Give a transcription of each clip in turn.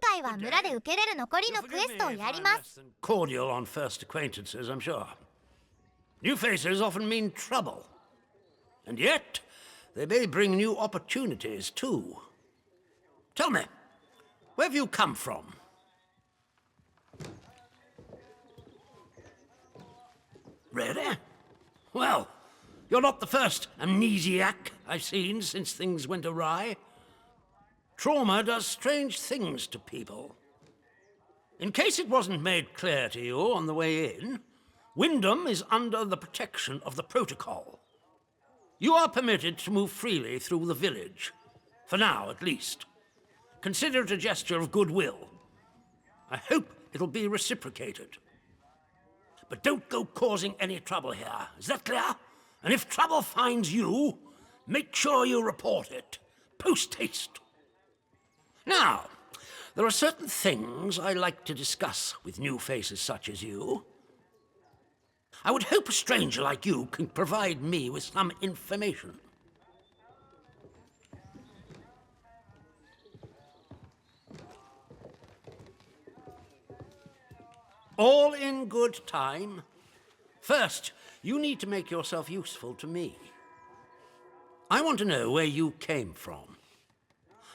回は村で受けれる残りのクエストをやります。Cordial on first acquaintances, I'm sure. New faces often mean trouble. And yet, they may bring new opportunities, too. Tell me, where have you come from? Really? Well, you're not the first amnesiac I've seen since things went awry. Trauma does strange things to people. In case it wasn't made clear to you on the way in, Wyndham is under the protection of the protocol. You are permitted to move freely through the village. For now, at least. Consider it a gesture of goodwill. I hope it'll be reciprocated. But don't go causing any trouble here. Is that clear? And if trouble finds you, make sure you report it. Post haste. Now, there are certain things I like to discuss with new faces such as you. I would hope a stranger like you can provide me with some information. All in good time. First, you need to make yourself useful to me. I want to know where you came from.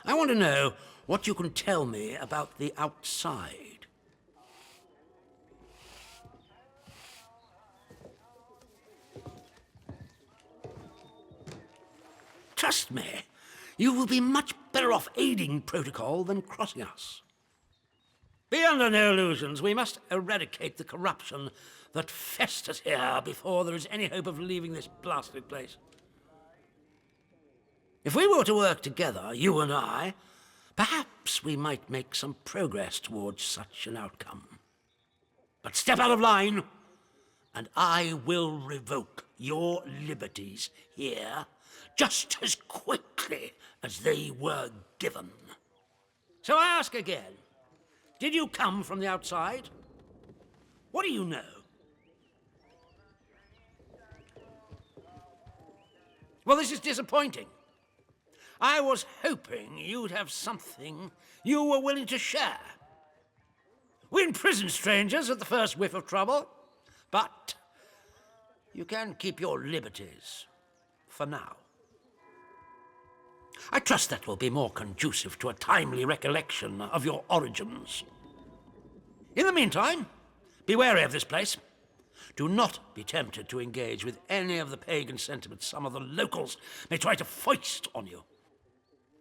I want to know what you can tell me about the outside. Trust me, you will be much better off aiding protocol than crossing us. Be under no illusions. We must eradicate the corruption that festers here before there is any hope of leaving this blasted place. If we were to work together, you and I, perhaps we might make some progress towards such an outcome. But step out of line, and I will revoke your liberties here just as quickly as they were given. So I ask again, did you come from the outside? What do you know? Well, this is disappointing. I was hoping you'd have something you were willing to share. We imprison strangers at the first whiff of trouble, but you can keep your liberties for now. I trust that will be more conducive to a timely recollection of your origins. In the meantime, be wary of this place. Do not be tempted to engage with any of the pagan sentiments some of the locals may try to foist on you.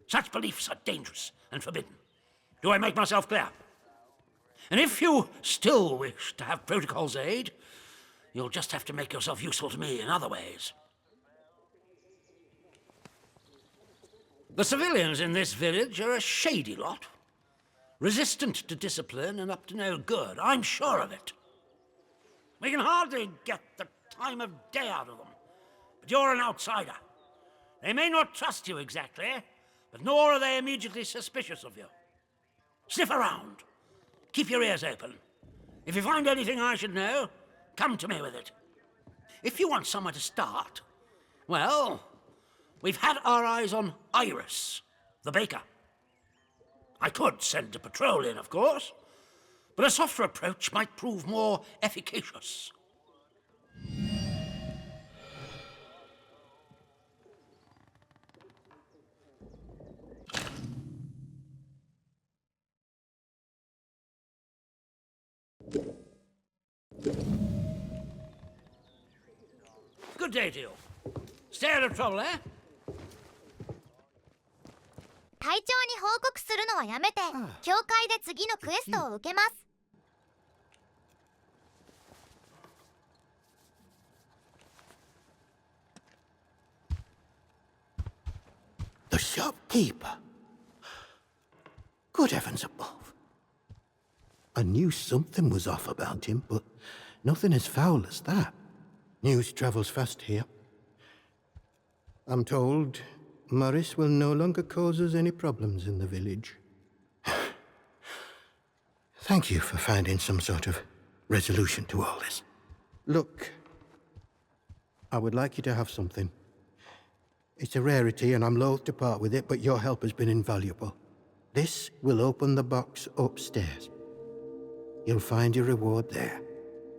Such beliefs are dangerous and forbidden. Do I make myself clear? And if you still wish to have protocol's aid, you'll just have to make yourself useful to me in other ways. The civilians in this village are a shady lot. Resistant to discipline and up to no good, I'm sure of it. We can hardly get the time of day out of them. But you're an outsider. They may not trust you exactly, but nor are they immediately suspicious of you. Sniff around. Keep your ears open. If you find anything I should know, come to me with it. If you want somewhere to start, well, we've had our eyes on Iris, the baker. I could send a patrol in, of course, but a softer approach might prove more efficacious. Good day to you. Stay out of trouble, eh? 隊長に報告するのはやめて、教会で次のクエストを受けます。The shopkeeper. Good heavens above. I knew something was off about him, but nothing as foul as that. News travels fast here. I'm told Maurice will no longer cause us any problems in the village. Thank you for finding some sort of resolution to all this. Look, I would like you to have something. It's a rarity and I'm loath to part with it, but your help has been invaluable. This will open the box upstairs. You'll find your reward there.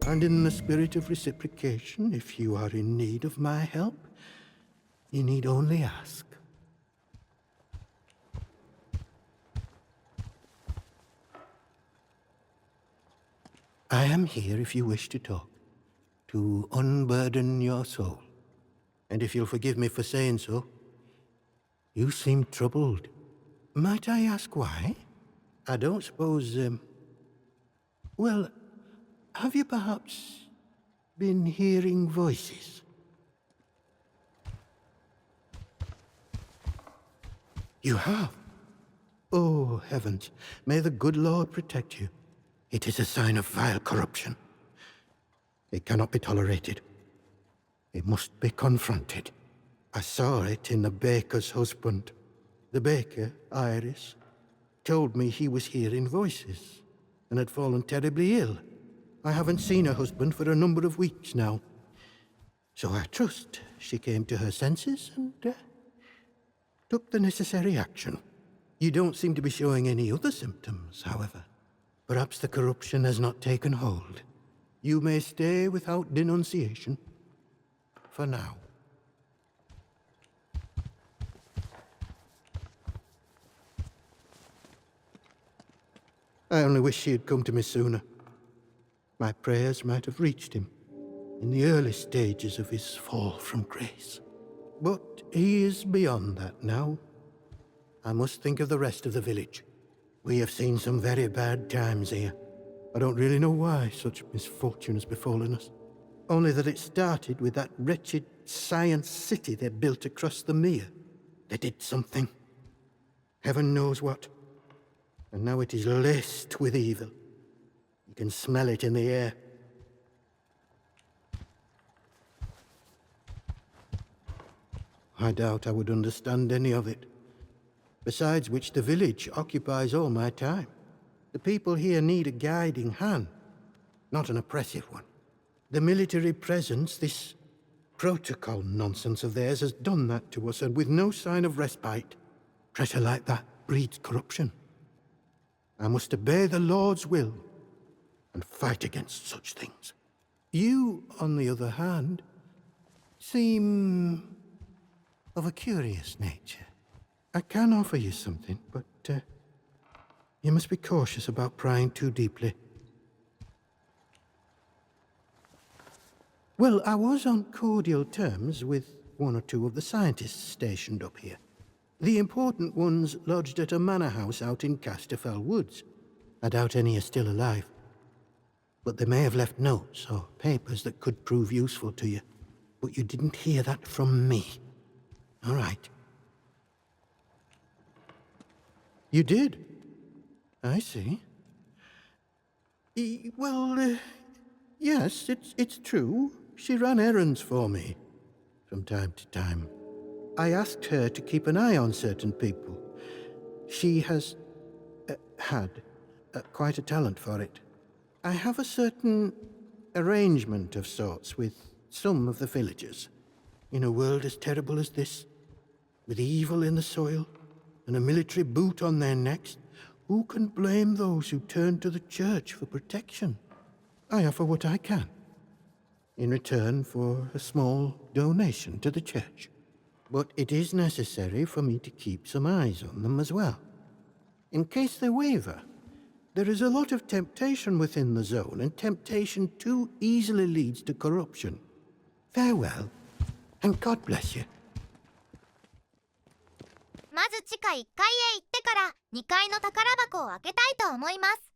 And in the spirit of reciprocation, if you are in need of my help, you need only ask. I am here if you wish to talk, to unburden your soul. And if you'll forgive me for saying so, you seem troubled. Might I ask why? I don't suppose, well, have you perhaps been hearing voices? You have? Oh, heavens, may the good Lord protect you. It is a sign of vile corruption. It cannot be tolerated. It must be confronted. I saw it in the baker's husband. The baker, Iris, told me he was hearing voices and had fallen terribly ill. I haven't seen her husband for a number of weeks now. So I trust she came to her senses and took the necessary action. You don't seem to be showing any other symptoms, however. Perhaps the corruption has not taken hold. You may stay without denunciation. For now. I only wish he had come to me sooner. My prayers might have reached him in the early stages of his fall from grace. But he is beyond that now. I must think of the rest of the village. We have seen some very bad times here. I don't really know why such misfortune has befallen us. Only that it started with that wretched science city they built across the mere. They did something. Heaven knows what. And now it is laced with evil. You can smell it in the air. I doubt I would understand any of it. Besides which, the village occupies all my time. The people here need a guiding hand, not an oppressive one. The military presence, this protocol nonsense of theirs, has done that to us, and with no sign of respite. Pressure like that breeds corruption. I must obey the Lord's will and fight against such things. You, on the other hand, seem of a curious nature. I can offer you something, but you must be cautious about prying too deeply. Well, I was on cordial terms with one or two of the scientists stationed up here. The important ones lodged at a manor house out in Casterfell Woods. I doubt any are still alive. But they may have left notes or papers that could prove useful to you. But you didn't hear that from me. All right. You did? I see. Yes, it's true. She ran errands for me from time to time. I asked her to keep an eye on certain people. She has had quite a talent for it. I have a certain arrangement of sorts with some of the villagers. In a world as terrible as this, with evil in the soil and a military boot on their necks, who can blame those who turn to the church for protection? I offer what I can, in return for a small donation to the church. But it is necessary for me to keep some eyes on them as well. In case they waver, there is a lot of temptation within the zone, and temptation too easily leads to corruption. Farewell, and God bless you. まず地下1階へ行ってから2階の宝箱を開けたいと思います。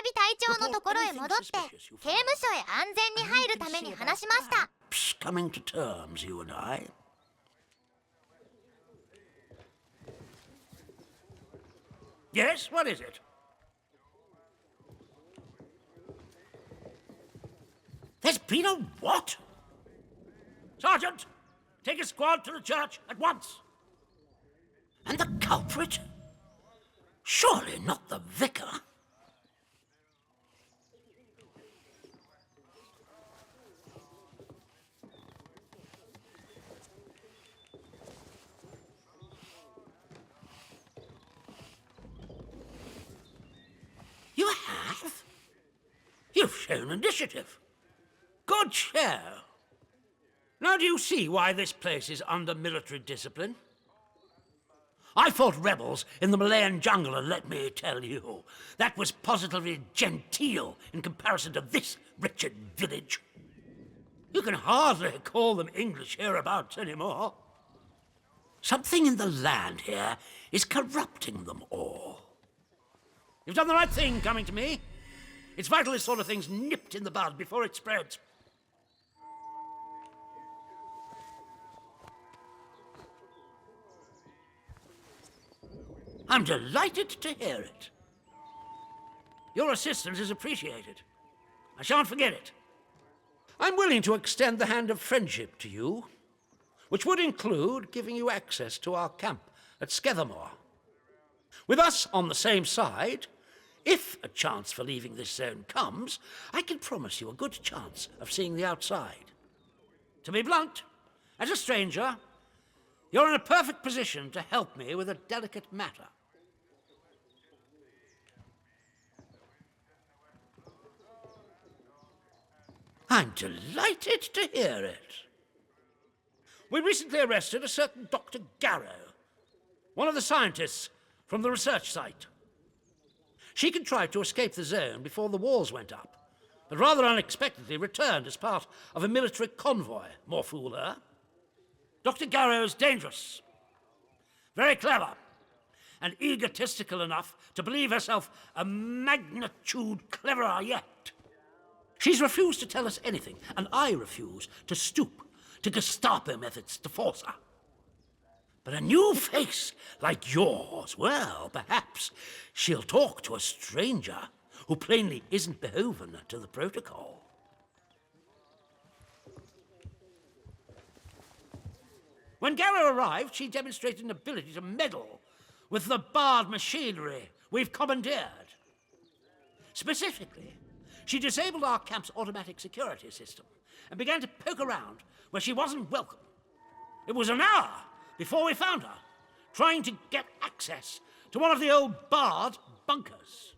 備隊長のところへ戻って刑務所へ安全に入るために話しました。 Coming to terms, you and I. Yes, what is it? There's been a what? Sergeant, take a squad to the church at once. And the culprit? Surely not the vicar. You have? You've shown initiative. Good show. Now do you see why this place is under military discipline? I fought rebels in the Malayan jungle, and let me tell you, that was positively genteel in comparison to this wretched village. You can hardly call them English hereabouts anymore. Something in the land here is corrupting them all. You've done the right thing coming to me. It's vital this sort of thing's nipped in the bud before it spreads. I'm delighted to hear it. Your assistance is appreciated. I shan't forget it. I'm willing to extend the hand of friendship to you, which would include giving you access to our camp at Skethermore. With us on the same side, if a chance for leaving this zone comes, I can promise you a good chance of seeing the outside. To be blunt, as a stranger, you're in a perfect position to help me with a delicate matter. I'm delighted to hear it. We recently arrested a certain Dr. Garrow, one of the scientists from the research site. She contrived to escape the zone before the walls went up, but rather unexpectedly returned as part of a military convoy. More fool her. Dr. Garrow's dangerous, very clever, and egotistical enough to believe herself a magnitude cleverer yet. She's refused to tell us anything, and I refuse to stoop to Gestapo methods to force her. But a new face like yours, well, perhaps she'll talk to a stranger who plainly isn't beholden to the protocol. When Garrow arrived, she demonstrated an ability to meddle with the barred machinery we've commandeered. Specifically, she disabled our camp's automatic security system and began to poke around where she wasn't welcome. It was an hour before we found her, trying to get access to one of the old barred bunkers.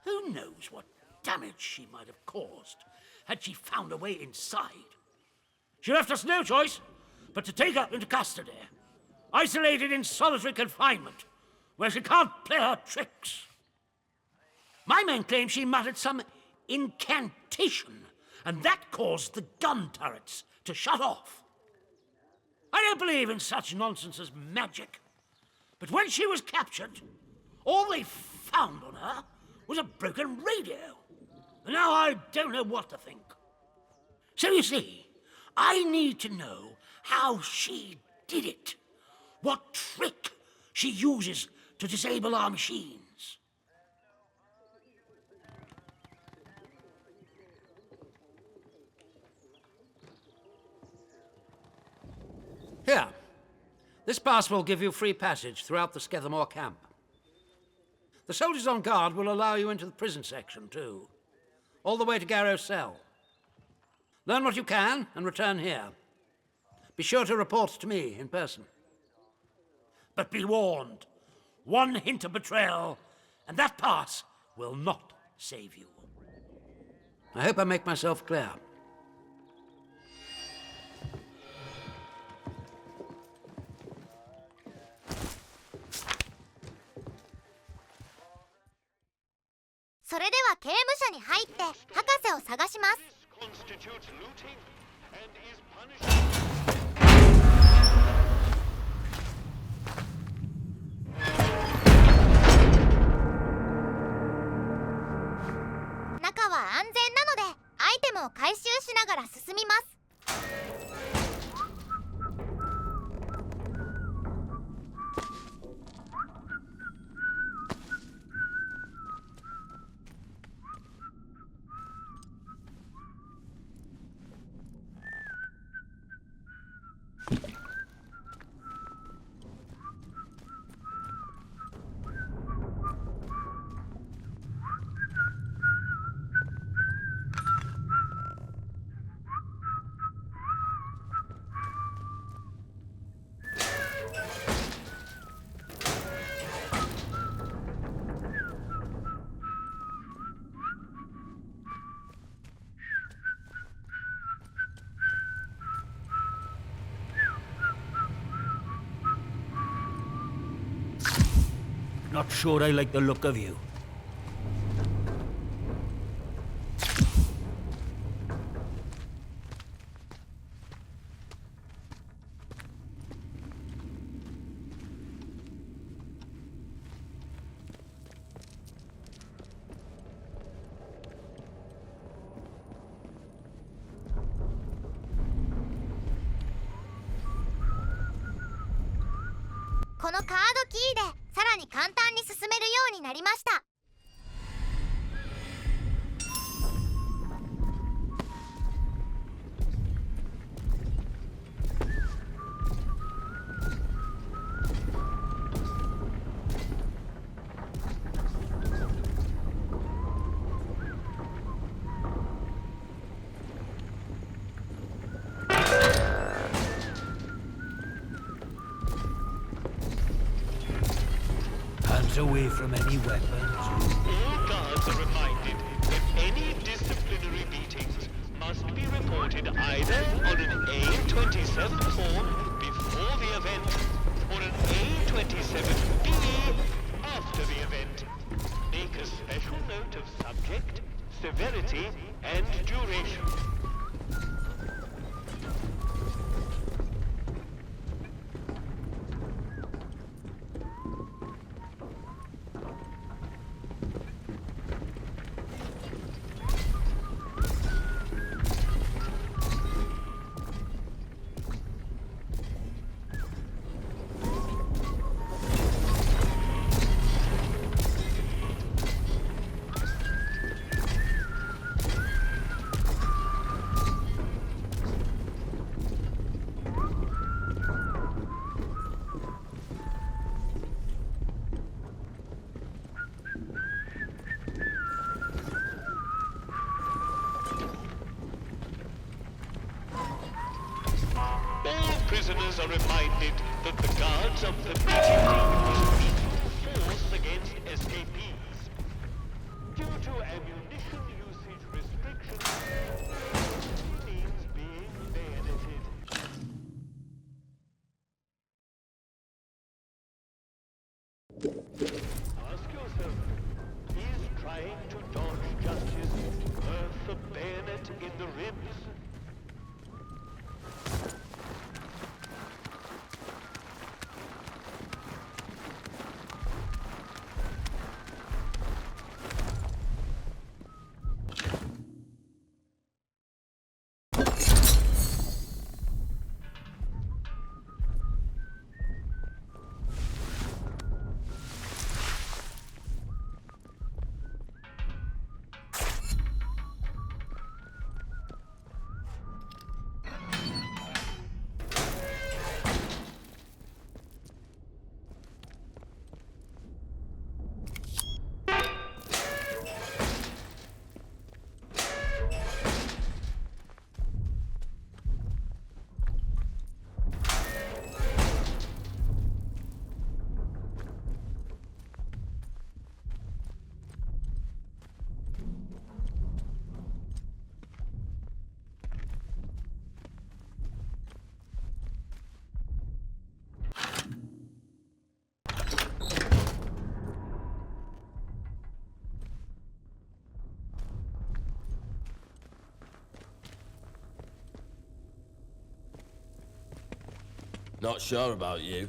Who knows what damage she might have caused had she found a way inside. She left us no choice but to take her into custody, isolated in solitary confinement, where she can't play her tricks. My men claim she muttered some incantation, and that caused the gun turrets to shut off. I don't believe in such nonsense as magic, but when she was captured, all they found on her was a broken radio. And now I don't know what to think. So you see, I need to know how she did it, what trick she uses to disable our machines. Here, this pass will give you free passage throughout the Skethermore camp. The soldiers on guard will allow you into the prison section, too, all the way to Garrow's cell. Learn what you can and return here. Be sure to report to me in person. But be warned, one hint of betrayal, and that pass will not save you. I hope I make myself clear.「それでは刑務所に入って博士を探します」イテムを回収しながら進みます。Not sure I like the look of you.「このカードキーでさらに簡単に進めるようになりました。Away from any weapons. All guards are reminded that any disciplinary beatings must be reported either on an A27 form before the event or an A27B after the event. Make a special note of subject, severity, and duration. Prisoners are reminded that the guards of the meeting must meet force against escapees. Due to ammunition usage restrictions, means being bayoneted. Ask yourself, is trying to dodge justice worth a bayonet in the ribs? Not sure about you.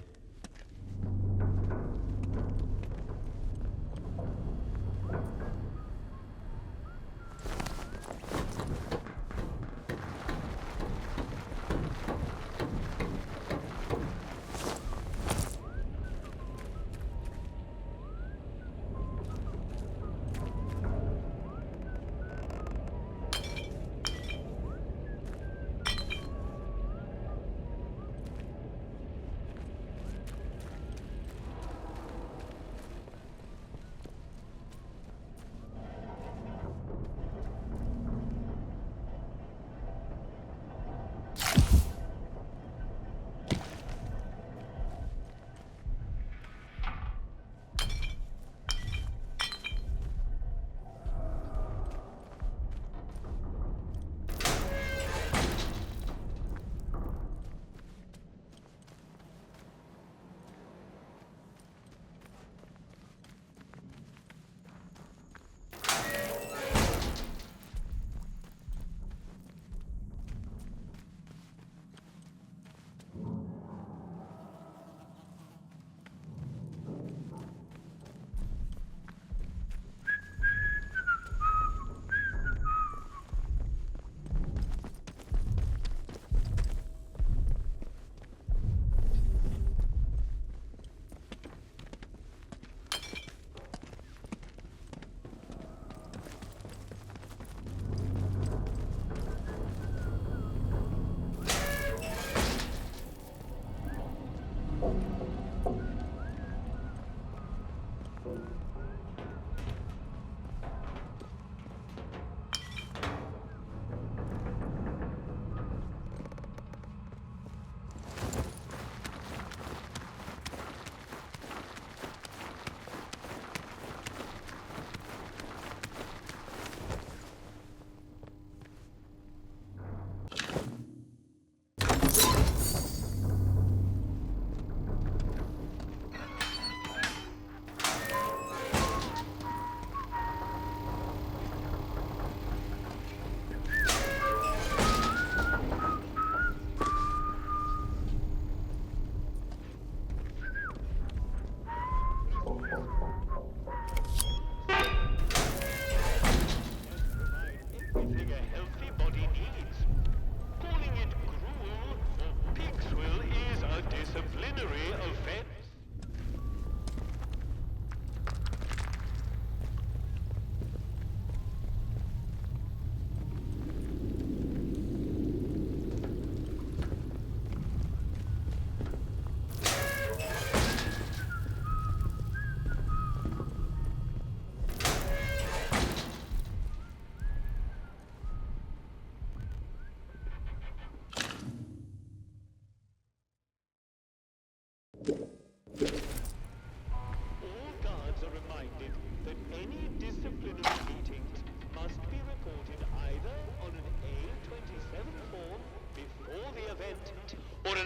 event, or an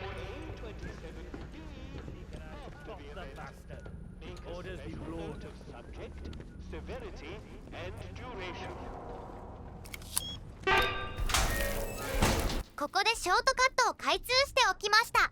A27B after the event. Make a special note of subject, severity, and duration. ここでショートカットを開通しておきました。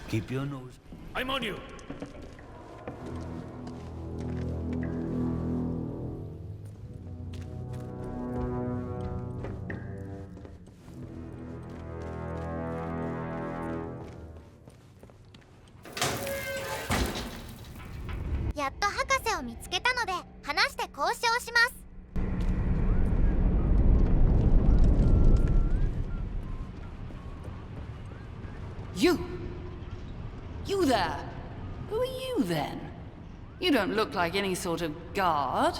Keep your nose. I'm on you.「やっと博士を見つけたので話して交渉します」。You there? Who are you then? You don't look like any sort of guard.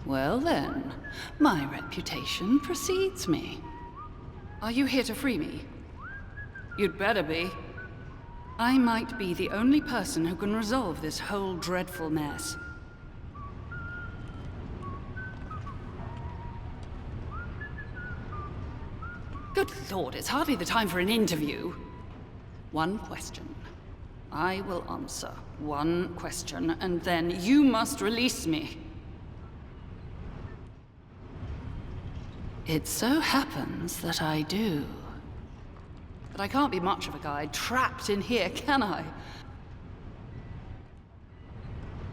Well then, my reputation precedes me. Are you here to free me? You'd better be. I might be the only person who can resolve this whole dreadful mess. Good Lord, it's hardly the time for an interview. One question. I will answer one question, and then you must release me. It so happens that I do. But I can't be much of a guy trapped in here, can I?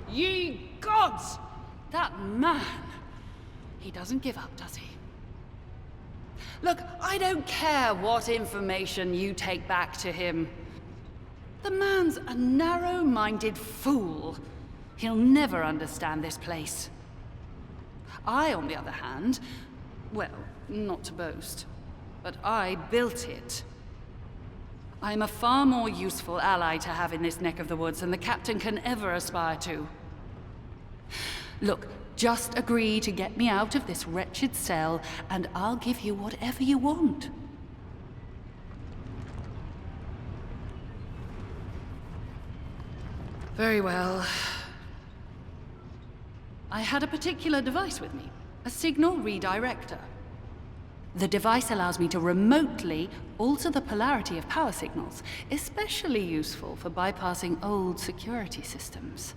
Ye gods! That man! He doesn't give up, does he? Look, I don't care what information you take back to him. The man's a narrow-minded fool. He'll never understand this place. I, on the other hand, well, not to boast, but I built it. I'm a far more useful ally to have in this neck of the woods than the captain can ever aspire to. Look, just agree to get me out of this wretched cell, and I'll give you whatever you want. Very well. I had a particular device with me, a signal redirector. The device allows me to remotely alter the polarity of power signals, especially useful for bypassing old security systems.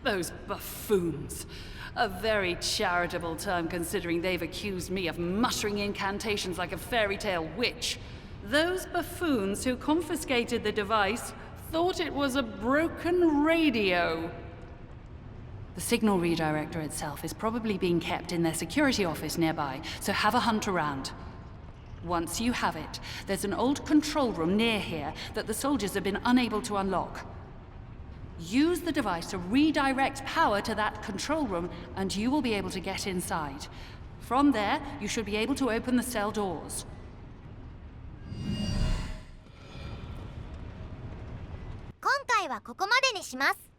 Those buffoons. A very charitable term considering they've accused me of muttering incantations like a fairy tale witch. Those buffoons who confiscated the device thought it was a broken radio. The signal redirector itself is probably being kept in their security office nearby, so have a hunt around. Once you have it, there's an old control room near here that the soldiers have been unable to unlock. Use the device to redirect power to that control room, and you will be able to get inside. From there, you should be able to open the cell doors. 今回はここまでにします。